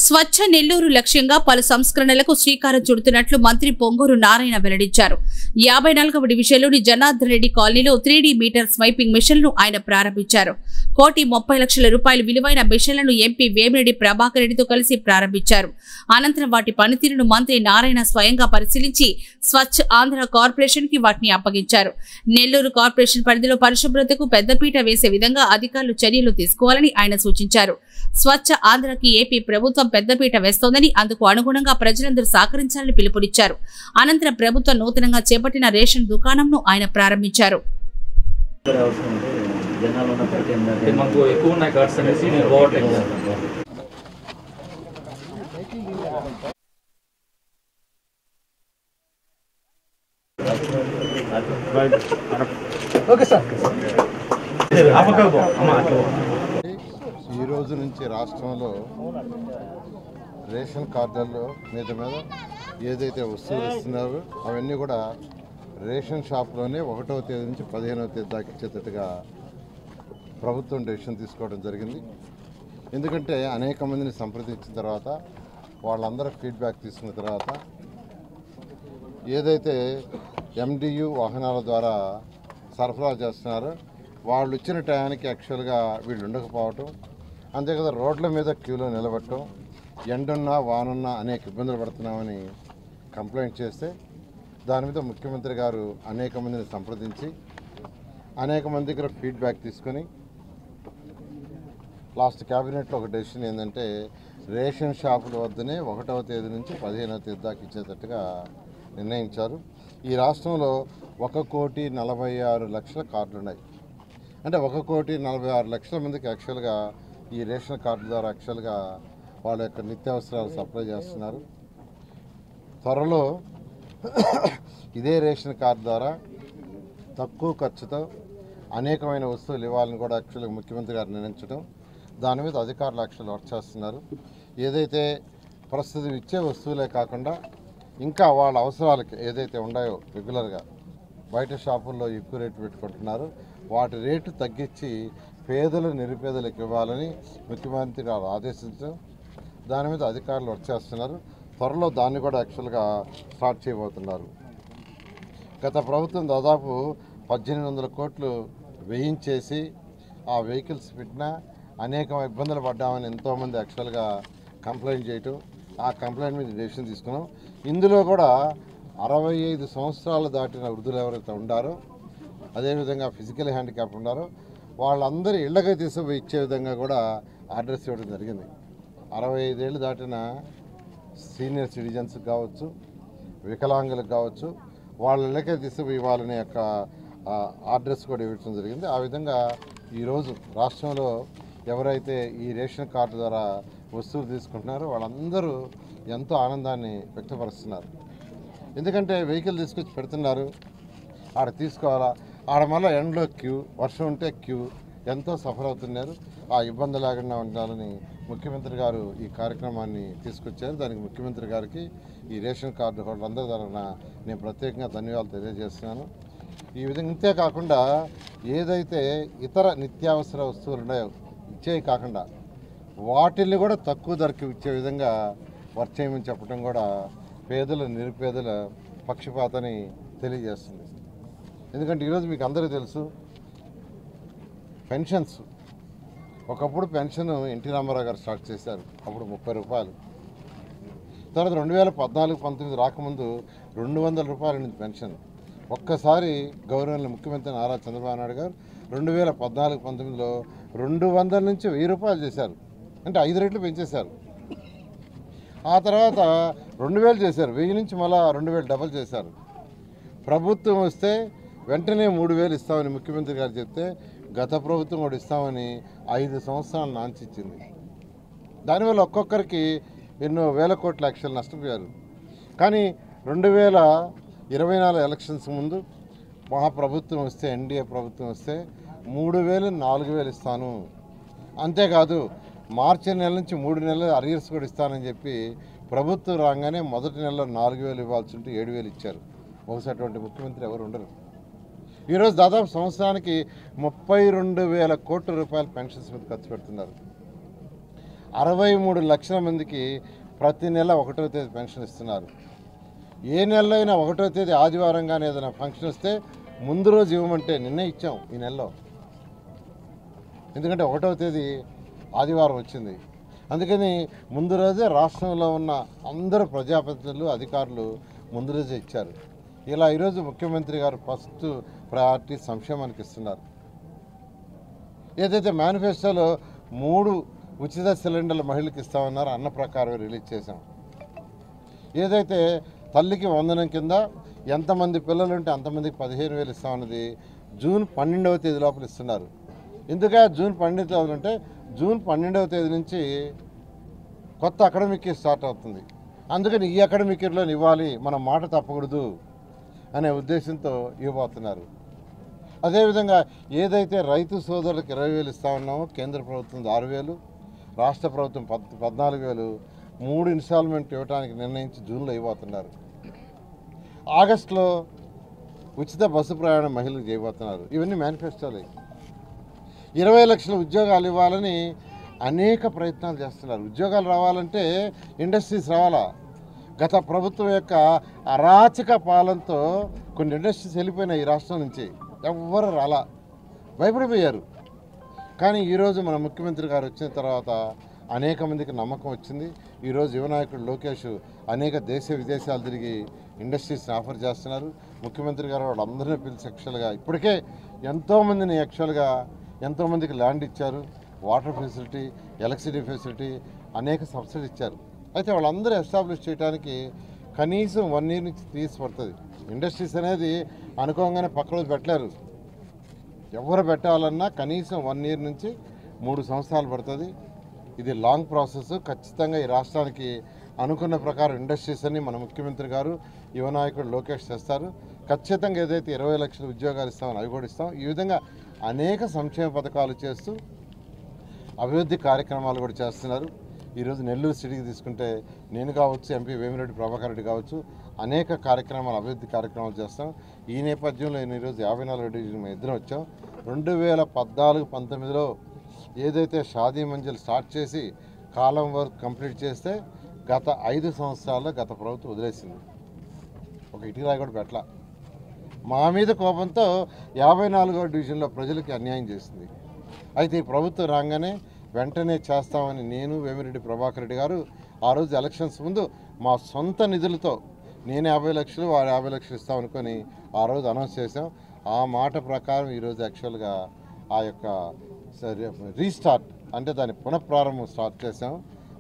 స్వచ్ఛ నెల్లూరు లక్ష్యంగా పలు సంస్కరణలకు శ్రీకారం చుడుతున్నట్లు మంత్రి పొంగూరు నారాయణ వెల్లడించారు. 54వ డివిజన్లోని జనార్దన్ రెడ్డి కాలనీలో 3D మీటర్ స్వైపింగ్ మిషన్ను ఆయన ప్రారంభించారు. 1,30,00,000 రూపాయల విలువైన మిషన్లను ఎంపీ వేమిరెడ్డి ప్రభాకర్ రెడ్డితో కలిసి ప్రారంభించారు. అనంతరం వాటి పనితీరును మంత్రి నారాయణ స్వయంగా పరిశీలించి స్వచ్ఛ ఆంధ్ర కార్పొరేషన్ కి వాటిని అప్పగించారు. నెల్లూరు కార్పొరేషన్ పరిధిలో పరిశుభ్రతకు పెద్దపీట వేసే విధంగా అధికారులు చర్యలు తీసుకోవాలని ఆయన సూచించారు. స్వచ్ఛ ఆంధ్రకి ఏపీ ప్రభుత్వం పెద్దపీట వేస్తోందని, అందుకు అనుగుణంగా ప్రజలందరూ సహకరించాలని పిలుపునిచ్చారు. అనంతరం ప్రభుత్వం నూతనంగా చేపట్టిన రేషన్ దుకాణంను ఆయన ప్రారంభించారు. ఈ రోజు నుంచి రాష్ట్రంలో రేషన్ కార్డుల్లో మీద ఏదైతే వస్తువులు ఇస్తున్నారో అవన్నీ కూడా రేషన్ షాప్లోనే 1వ తేదీ నుంచి 15వ తేదీ దాకా ఇచ్చేటట్టుగా ప్రభుత్వం డెసిషన్ తీసుకోవడం జరిగింది. ఎందుకంటే అనేక మందిని సంప్రదించిన తర్వాత వాళ్ళందరూ ఫీడ్బ్యాక్ తీసుకున్న తర్వాత ఏదైతే MDU వాహనాల ద్వారా సరఫరా చేస్తున్నారో వాళ్ళు ఇచ్చిన టయానికి యాక్చువల్గా వీళ్ళు ఉండకపోవటం, అంతే కదా రోడ్ల మీద క్యూలో నిలబడటం, ఎండున్నా వానున్నా అనేక ఇబ్బందులు పడుతున్నామని కంప్లైంట్ చేస్తే దాని మీద ముఖ్యమంత్రి గారు అనేక మందిని సంప్రదించి అనేక మంది దగ్గర ఫీడ్బ్యాక్ తీసుకొని లాస్ట్ క్యాబినెట్లో ఒక డెసిషన్ ఏంటంటే రేషన్ షాపుల వద్దనే 1వ తేదీ నుంచి 15వ తేదీ దాకా ఇచ్చేటట్టుగా నిర్ణయించారు. ఈ రాష్ట్రంలో 1,46,00,000 కార్డులు ఉన్నాయి. అంటే 1,46,00,000 మందికి యాక్చువల్గా ఈ రేషన్ కార్డు ద్వారా యాక్చువల్గా వాళ్ళ యొక్క నిత్యావసరాలు సప్లై చేస్తున్నారు. త్వరలో ఇదే రేషన్ కార్డు ద్వారా తక్కువ ఖర్చుతో అనేకమైన వస్తువులు ఇవ్వాలని కూడా యాక్చువల్గా ముఖ్యమంత్రి గారు నిర్ణయించడం, దాని మీద అధికారులు యాక్చువల్ వర్క్ చేస్తున్నారు. ఏదైతే ప్రస్తుతం ఇచ్చే వస్తువులే కాకుండా ఇంకా వాళ్ళ అవసరాలకి ఏదైతే ఉన్నాయో రెగ్యులర్గా బయట షాపుల్లో ఎక్కువ రేటు పెట్టుకుంటున్నారు, వాటి రేటు తగ్గించి పేదలు నిరుపేదలకు ఇవ్వాలని ముఖ్యమంత్రి గారు ఆదేశించడం, దాని మీద అధికారులు వర్క్ చేస్తున్నారు. త్వరలో దాన్ని కూడా యాక్చువల్గా స్టార్ట్ చేయబోతున్నారు. గత ప్రభుత్వం దాదాపు 1,800 కోట్లు వేయించేసి ఆ వెహికల్స్ పెట్టినా అనేక ఇబ్బందులు పడ్డామని ఎంతోమంది యాక్చువల్గా కంప్లైంట్ చేయటం, ఆ కంప్లైంట్ మీద డెసిషన్ తీసుకున్నాం. ఇందులో కూడా 65 సంవత్సరాలు దాటిన వృద్ధులు ఎవరైతే ఉండారో, అదేవిధంగా ఫిజికల్ హ్యాండిక్యాప్ ఉన్నారో వాళ్ళందరూ ఇళ్లకి తీసుకుపోయి ఇచ్చే విధంగా కూడా ఆర్డర్స్ ఇవ్వడం జరిగింది. 65 ఏళ్ళు దాటిన సీనియర్ సిటిజన్స్కి కావచ్చు, వికలాంగులకు కావచ్చు, వాళ్ళ ఇళ్ళకే తీసుకుపోయి ఇవ్వాలనే యొక్క ఆర్డర్స్ కూడా ఇవ్వడం జరిగింది. ఆ విధంగా ఈరోజు రాష్ట్రంలో ఎవరైతే ఈ రేషన్ కార్డు ద్వారా వస్తువులు తీసుకుంటున్నారో వాళ్ళందరూ ఎంతో ఆనందాన్ని వ్యక్తపరుస్తున్నారు. ఎందుకంటే వెహికల్ తీసుకొచ్చి పెడుతున్నారు, ఆడ తీసుకోవాలా, ఆడ మళ్ళీ ఎండలో క్యూ, వర్షం ఉంటే క్యూ, ఎంతో సఫర్ అవుతున్నారు. ఆ ఇబ్బంది లేకుండా ఉండాలని ముఖ్యమంత్రి గారు ఈ కార్యక్రమాన్ని తీసుకొచ్చారు. దానికి ముఖ్యమంత్రి గారికి ఈ రేషన్ కార్డు హోల్డర్లందరి తరఫున నేను ప్రత్యేకంగా ధన్యవాదాలు తెలియజేస్తున్నాను. ఈ విధంగా ఇంతే కాకుండా ఏదైతే ఇతర నిత్యావసర వస్తువులు ఉన్నాయో ఇచ్చేవి కాకుండా వాటిల్ని కూడా తక్కువ ధరకి ఇచ్చే విధంగా వర్క్ చేయమని చెప్పడం కూడా పేదల నిరుపేదల పక్షపాతని తెలియజేస్తుంది. ఎందుకంటే ఈరోజు మీకు అందరికీ తెలుసు పెన్షన్స్, ఒకప్పుడు పెన్షన్ ఎన్టీ రామారావు గారు స్టార్ట్ చేశారు, అప్పుడు 30 రూపాయలు. తర్వాత 2014-19 రాకముందు 200 రూపాయల నుంచి పెన్షన్. ఒక్కసారి గౌరవనీయ ముఖ్యమంత్రి నారా చంద్రబాబు నాయుడు గారు 2014-19లో 200 నుంచి 1000 రూపాయలు చేశారు, అంటే 5 రెట్లు పెంచేశారు. ఆ తర్వాత 2000 చేశారు, 1000 నుంచి మళ్ళీ 2000 డబల్ చేశారు. ప్రభుత్వం వస్తే వెంటనే 3000 ఇస్తామని ముఖ్యమంత్రి గారు చెప్తే గత ప్రభుత్వం కూడా ఇస్తామని 5 సంవత్సరాలు నాంచిచ్చింది. దానివల్ల ఒక్కొక్కరికి ఎన్నో వేల కోట్ల లక్షలు నష్టపోయారు. కానీ 2024 ఎలక్షన్స్ ముందు మహాప్రభుత్వం వస్తే, ఎన్డీఏ ప్రభుత్వం వస్తే 3000, 4000 ఇస్తాను, అంతేకాదు మార్చి నెల నుంచి 3 నెలలు అరియర్స్ కూడా ఇస్తానని చెప్పి ప్రభుత్వం రాగానే మొదటి నెలలో 4000 ఇవ్వాల్సి ఉంటే 7000 ఇచ్చారు. బహుశా అటువంటి ముఖ్యమంత్రి ఎవరు ఉండరు. ఈరోజు దాదాపు సంవత్సరానికి 32,000 కోట్ల రూపాయలు పెన్షన్స్ మీద ఖర్చు పెడుతున్నారు. 63 లక్షల మందికి ప్రతి నెల 1వ తేదీ పెన్షన్ ఇస్తున్నారు. ఏ నెలలో అయినా 1వ తేదీ ఆదివారం కానీ ఏదైనా ఫంక్షన్ వస్తే ముందు రోజు ఇవ్వమంటే నిన్నే ఇచ్చాం ఈ నెలలో. ఎందుకంటే 1వ తేదీ ఆదివారం వచ్చింది. అందుకని ముందు రోజే రాష్ట్రంలో ఉన్న అందరు ప్రజాప్రతినిధులు అధికారులు ముందు రోజే ఇచ్చారు. ఇలా ఈరోజు ముఖ్యమంత్రి గారు ఫస్ట్ ప్రయారిటీ సంక్షేమానికి ఇస్తున్నారు. ఏదైతే మేనిఫెస్టోలో 3 ఉచిత సిలిండర్లు మహిళలకు ఇస్తామన్నారో అన్న ప్రకారం రిలీజ్ చేశాం. ఏదైతే తల్లికి వందనం కింద ఎంతమంది పిల్లలు ఉంటే అంతమందికి 15,000 ఇస్తామన్నది జూన్ 12వ తేదీ లోపల ఇస్తున్నారు. ఎందుకంటే జూన్ 12వ తేదీ అంటే జూన్ 12వ తేదీ నుంచి కొత్త అకాడమిక్ ఇయర్ స్టార్ట్ అవుతుంది. అందుకని ఈ అకాడమిక్ ఇయర్లో ఇవ్వాలి, మనం మాట తప్పకూడదు అనే ఉద్దేశంతో ఇవ్వబోతున్నారు. అదేవిధంగా ఏదైతే రైతు సోదరులకు 20,000 ఇస్తామన్నామో కేంద్ర ప్రభుత్వం 6,000, రాష్ట్ర ప్రభుత్వం 14,000 3 ఇన్స్టాల్మెంట్ ఇవ్వడానికి నిర్ణయించి జూన్లో ఇవ్వబోతున్నారు. ఆగస్టులో ఉచిత బస్సు ప్రయాణం మహిళలకు చేయబోతున్నారు. ఇవన్నీ మేనిఫెస్టోలే. 20 లక్షల ఉద్యోగాలు ఇవ్వాలని అనేక ప్రయత్నాలు చేస్తున్నారు. ఉద్యోగాలు రావాలంటే ఇండస్ట్రీస్ రావాలా. గత ప్రభుత్వం యొక్క అరాచక పాలనతో కొన్ని ఇండస్ట్రీస్ వెళ్ళిపోయినాయి ఈ రాష్ట్రం నుంచి. ఎవ్వరు రాలా, భయపడిపోయారు. కానీ ఈరోజు మన ముఖ్యమంత్రి గారు వచ్చిన తర్వాత అనేక మందికి నమ్మకం వచ్చింది. ఈరోజు యువనాయకుడు లోకేష్ అనేక దేశ విదేశాలు తిరిగి ఇండస్ట్రీస్ని ఆఫర్ చేస్తున్నారు. ముఖ్యమంత్రి గారు వాళ్ళందరినీ పిలిచి యాక్చువల్గా ఇప్పటికే ఎంతోమందిని ఎంతోమందికి ల్యాండ్ ఇచ్చారు, వాటర్ ఫెసిలిటీ, ఎలక్ట్రిసిటీ ఫెసిలిటీ, అనేక సబ్సిడీ ఇచ్చారు. అయితే వాళ్ళందరూ ఎస్టాబ్లిష్ చేయడానికి కనీసం 1 year నుంచి 3 years పడుతుంది. ఇండస్ట్రీస్ అనేది అనుకోగానే పక్కన పెట్టలేరు. ఎవరు పెట్టాలన్నా కనీసం 1 year నుంచి 3 సంవత్సరాలు పడుతుంది. ఇది లాంగ్ ప్రాసెస్. ఖచ్చితంగా ఈ రాష్ట్రానికి అనుకున్న ప్రకారం ఇండస్ట్రీస్ అని మన ముఖ్యమంత్రి గారు యువనాయకుడు లోకేష్ చేస్తారు. ఖచ్చితంగా ఏదైతే 20 లక్షల ఉద్యోగాలు ఇస్తామని అవి కూడా ఇస్తాం. ఈ విధంగా అనేక సంక్షేమ పథకాలు చేస్తూ అభివృద్ధి కార్యక్రమాలు కూడా చేస్తున్నారు. ఈరోజు నెల్లూరు సిటీకి తీసుకుంటే నేను కావచ్చు, ఎంపీ వేమిరెడ్డి ప్రభాకర్ రెడ్డి కావచ్చు, అనేక కార్యక్రమాలు అభివృద్ధి కార్యక్రమాలు చేస్తాం. ఈ నేపథ్యంలో నేను ఈరోజు 54వ డివిజన్ మేము ఇద్దరం వచ్చాం. 2014-19లో ఏదైతే షాదీ మంజిల్ స్టార్ట్ చేసి కాలం వర్క్ కంప్లీట్ చేస్తే గత 5 సంవత్సరాల్లో గత ప్రభుత్వం వదిలేసింది. ఒక ఇటుకరాయి కూడా పెట్టలా. మా మీద కోపంతో 54వ డివిజన్లో ప్రజలకి అన్యాయం చేసింది. అయితే ఈ ప్రభుత్వం రాగానే వెంటనే చేస్తామని నేను, వేమిరెడ్డి ప్రభాకర్ రెడ్డి గారు ఆ రోజు ఎలక్షన్స్ ముందు మా సొంత నిధులతో నేను 50 లక్షలు వారు 50 లక్షలు ఇస్తామనుకొని ఆ రోజు అనౌన్స్ చేసాం. ఆ మాట ప్రకారం ఈరోజు యాక్చువల్గా ఆ యొక్క రీస్టార్ట్ అంటే దాని పునఃప్రారంభం స్టార్ట్ చేసాం.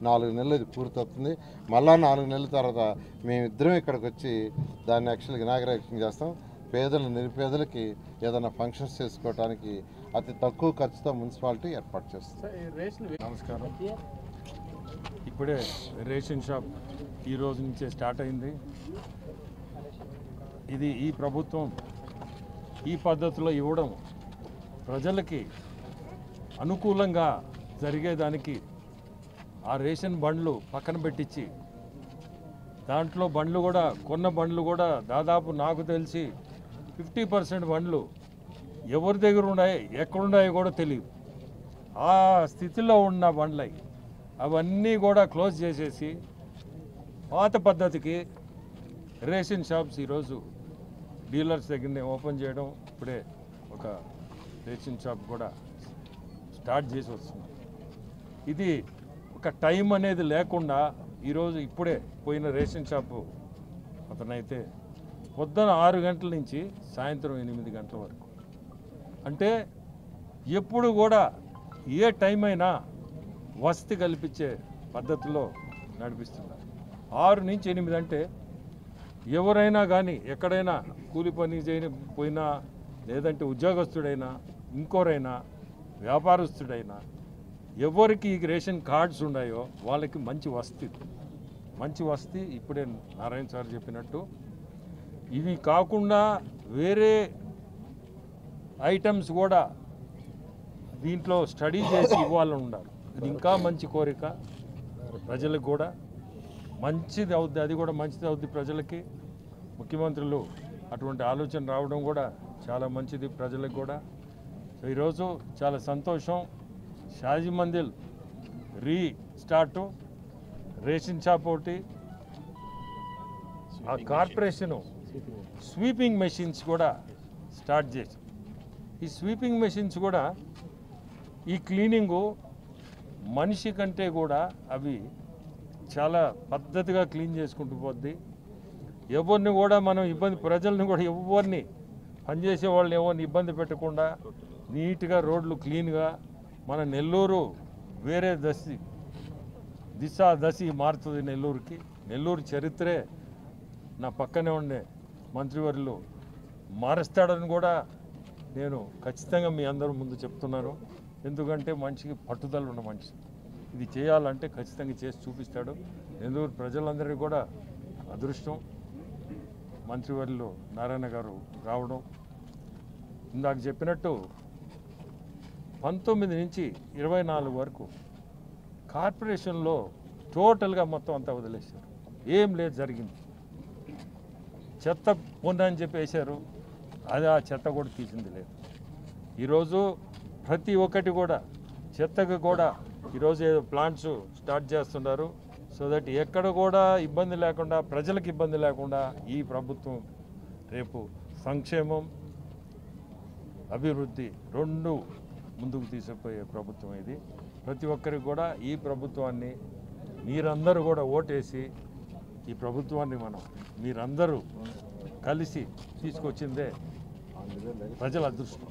4 నెలలు ఇది పూర్తవుతుంది. మళ్ళా 4 నెలల తర్వాత మేమిద్దరం ఇక్కడికి వచ్చి దాన్ని యాక్చువల్గా ఇనాగరేషన్ చేస్తాం. నిరుపేదలకి ఏదైనా ఫంక్షన్స్ చేసుకోవడానికి అతి తక్కువ ఖర్చుతో మున్సిపాలిటీ ఏర్పాటు చేస్తుంది. నమస్కారం. ఇప్పుడే రేషన్ షాప్ ఈ రోజు నుంచే స్టార్ట్ అయింది. ఇది ఈ ప్రభుత్వం ఈ పద్ధతిలో ఇవ్వడం ప్రజలకి అనుకూలంగా జరిగేదానికి ఆ రేషన్ బండ్లు పక్కన పెట్టించి దాంట్లో బండ్లు కూడా కొన్న బండ్లు కూడా దాదాపు నాకు తెలిసి 50% బండ్లు ఎవరి దగ్గర ఉన్నాయి ఎక్కడున్నాయో కూడా తెలియదు. ఆ స్థితిలో ఉన్న బండ్లు అవన్నీ కూడా క్లోజ్ చేసేసి పాత పద్ధతికి రేషన్ షాప్స్ ఈరోజు డీలర్స్ దగ్గరనే ఓపెన్ చేయడం, ఇప్పుడే ఒక రేషన్ షాప్ కూడా స్టార్ట్ చేసి వస్తుంది. ఇది ఒక టైం అనేది లేకుండా ఈరోజు ఇప్పుడే పోయిన రేషన్ షాపు అతనైతే పొద్దున 6 గంటల నుంచి సాయంత్రం 8 గంటల వరకు, అంటే ఎప్పుడు కూడా ఏ టైం అయినా వసతి కల్పించే పద్ధతిలో నడిపిస్తున్నారు. 6 నుంచి 8 అంటే ఎవరైనా కానీ ఎక్కడైనా కూలి పని పోయినా లేదంటే ఉద్యోగస్తుడైనా ఇంకోరైనా వ్యాపారస్తుడైనా ఎవరికి రేషన్ కార్డ్స్ ఉన్నాయో వాళ్ళకి మంచి వసతి ఇప్పుడే నారాయణ సార్ చెప్పినట్టు ఇవి కాకుండా వేరే ఐటమ్స్ కూడా దీంట్లో స్టడీ చేసి ఇవ్వాలని ఉన్నారు. ఇది ఇంకా మంచి కోరిక ప్రజలకు కూడా మంచిది అవుద్ది. అది కూడా మంచిది అవుద్ది ప్రజలకి. ముఖ్యమంత్రులు అటువంటి ఆలోచన రావడం కూడా చాలా మంచిది ప్రజలకు కూడా. సో ఈరోజు చాలా సంతోషం. షాదీ మందిల్ స్టార్టు, రేషన్ షాప్ ఒకటి, ఆ కార్పొరేషను స్వీపింగ్ మెషిన్స్ కూడా స్టార్ట్ చేశాం. ఈ స్వీపింగ్ మెషిన్స్ కూడా ఈ క్లీనింగు మనిషి కంటే కూడా అవి చాలా పద్ధతిగా క్లీన్ చేసుకుంటూ పోద్ది. ఎవరిని కూడా మనం ప్రజల్ని కూడా ఎవరిని పనిచేసే వాళ్ళని ఎవరిని ఇబ్బంది పెట్టకుండా నీట్గా రోడ్లు క్లీన్గా మన నెల్లూరు వేరే దశ మారుతుంది. నెల్లూరు చరిత్రే నా పక్కనే ఉండే మంత్రివర్యులు మారుస్తాడని కూడా నేను ఖచ్చితంగా మీ అందరి ముందు చెప్తున్నాను. ఎందుకంటే మనిషికి పట్టుదల ఉన్న మనిషి, ఇది చేయాలంటే ఖచ్చితంగా చేసి చూపిస్తాడు. నెల్లూరు ప్రజలందరికీ కూడా అదృష్టం మంత్రివర్యులు నారాయణ గారు రావడం. ఇందాక చెప్పినట్టు 19 నుంచి 24 వరకు కార్పొరేషన్లో టోటల్గా మొత్తం అంతా వదిలేశారు. ఏం లేదు జరిగింది. చెత్త పొందని అని చెప్పి వేశారు, అది ఆ చెత్త కూడా తీసింది లేదు. ఈరోజు ప్రతి ఒక్కటి కూడా చెత్తకు కూడా ఈరోజు ఏదో ప్లాంట్స్ స్టార్ట్ చేస్తున్నారు. సో దట్ ఎక్కడ కూడా ఇబ్బంది లేకుండా, ప్రజలకు ఇబ్బంది లేకుండా ఈ ప్రభుత్వం రేపు సంక్షేమం అభివృద్ధి రెండు ముందుకు తీసుకుపోయే ప్రభుత్వం ఇది. ప్రతి ఒక్కరికి కూడా ఈ ప్రభుత్వాన్ని మీరందరూ కూడా ఓటేసి ఈ ప్రభుత్వాన్ని మీరందరూ కలిసి తీసుకొచ్చిందే ప్రజల అదృష్టం.